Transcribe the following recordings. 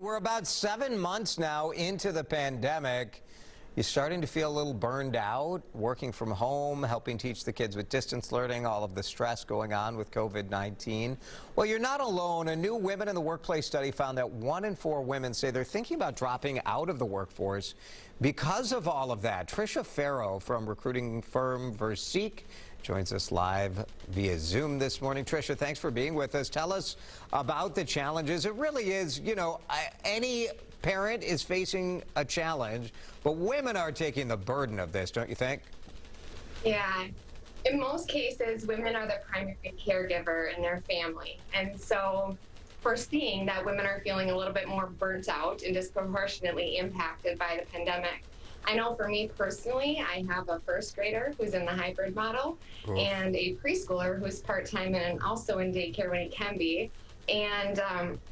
We're about 7 months now into the pandemic. You're starting to feel a little burned out, working from home, helping teach the kids with distance learning, all of the stress going on with COVID-19. Well, you're not alone. A new Women in the Workplace study found that 1 in 4 women say they're thinking about dropping out of the workforce because of all of that. Trisha Farrow from recruiting firm Verseek joins us live via Zoom this morning. Trisha, thanks for being with us. Tell us about the challenges. It really is, any parent is facing a challenge, but women are taking the burden of this, don't you think? Yeah. In most cases, women are the primary caregiver in their family. And so we're seeing that women are feeling a little bit more burnt out and disproportionately impacted by the pandemic. I know for me personally, I have a first grader who's in the hybrid model and a preschooler who's part-time and also in daycare when he can be. And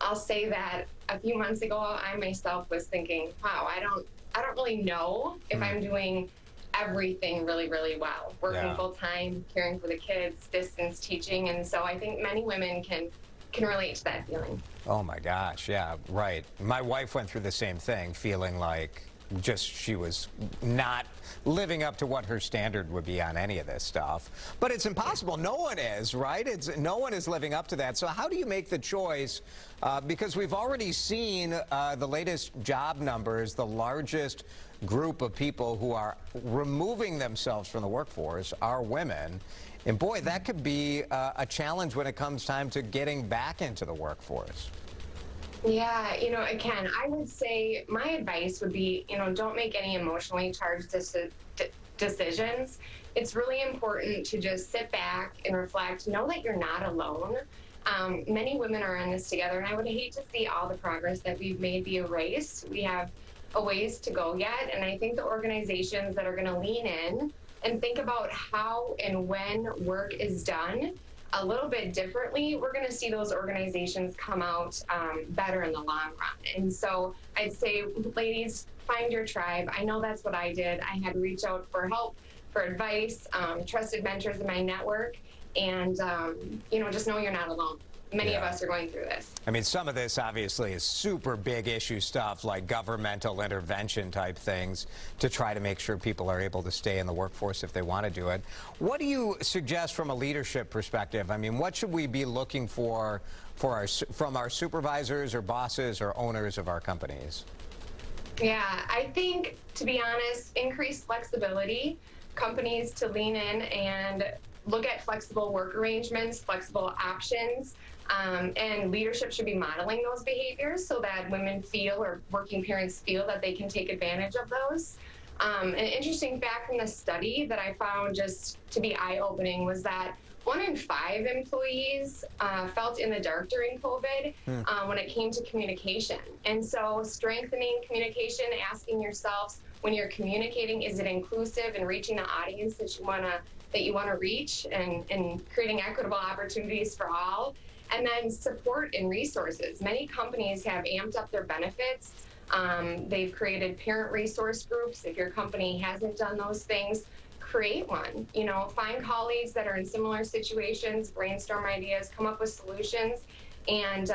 I'll say that a few months ago, I myself was thinking, wow, I don't really know if I'm doing everything really, really well. Working full time, caring for the kids, distance teaching. And so I think many women can relate to that feeling. Oh my gosh, yeah, right. My wife went through the same thing, feeling like she was not living up to what her standard would be on any of this stuff. But it's impossible. No one is, right? No one is living up to that. So how do you make the choice? Because we've already seen the latest job numbers, the largest group of people who are removing themselves from the workforce are women. And boy, that could be a challenge when it comes time to getting back into the workforce. Yeah, again, I would say my advice would be, don't make any emotionally charged decisions. It's really important to just sit back and reflect, know that you're not alone. Many women are in this together, and I would hate to see all the progress that we've made be erased. We have a ways to go yet, and I think the organizations that are going to lean in and think about how and when work is done a little bit differently, we're going to see those organizations come out better in the long run. And so I'd say, ladies, find your tribe. I know that's what I did. I had to reach out for help, for advice, trusted mentors in my network, and just know you're not alone. Many of us are going through this. I mean, some of this obviously is super big issue stuff like governmental intervention type things to try to make sure people are able to stay in the workforce if they want to do it. What do you suggest from a leadership perspective? I mean, what should we be looking for from our supervisors or bosses or owners of our companies? Yeah, I think, to be honest, increased flexibility, companies to lean in and look at flexible work arrangements, flexible options, and leadership should be modeling those behaviors so that women feel, or working parents feel, that they can take advantage of those. An interesting fact from the study that I found just to be eye-opening was that 1 in 5 employees felt in the dark during COVID when it came to communication. And so strengthening communication, asking yourselves when you're communicating, is it inclusive and reaching the audience that you want to reach, and creating equitable opportunities for all. And then support and resources. Many companies have amped up their benefits. They've created parent resource groups. If your company hasn't done those things, create one. Find colleagues that are in similar situations, brainstorm ideas, come up with solutions, and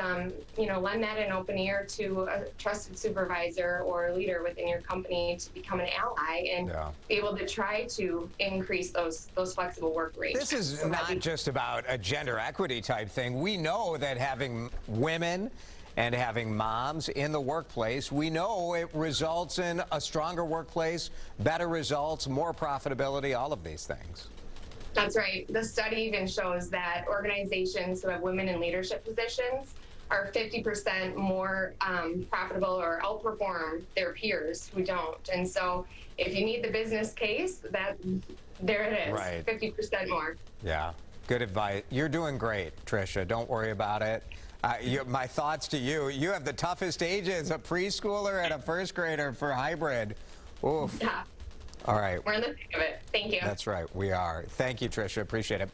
lend that an open ear to a trusted supervisor or leader within your company to become an ally and be able to try to increase those flexible work rates. This is not just about a gender equity type thing. We know that having women and having moms in the workplace, we know it results in a stronger workplace, better results, more profitability, all of these things. That's right. The study even shows that organizations who have women in leadership positions are 50% more profitable or outperform their peers who don't. And so if you need the business case, there it is, right. 50% more. Yeah, good advice. You're doing great, Trisha. Don't worry about it. My thoughts to you. You have the toughest ages, a preschooler and a first grader for hybrid. Oof. Yeah. All right. We're in the thick of it. Thank you. That's right. We are. Thank you, Trisha. Appreciate it.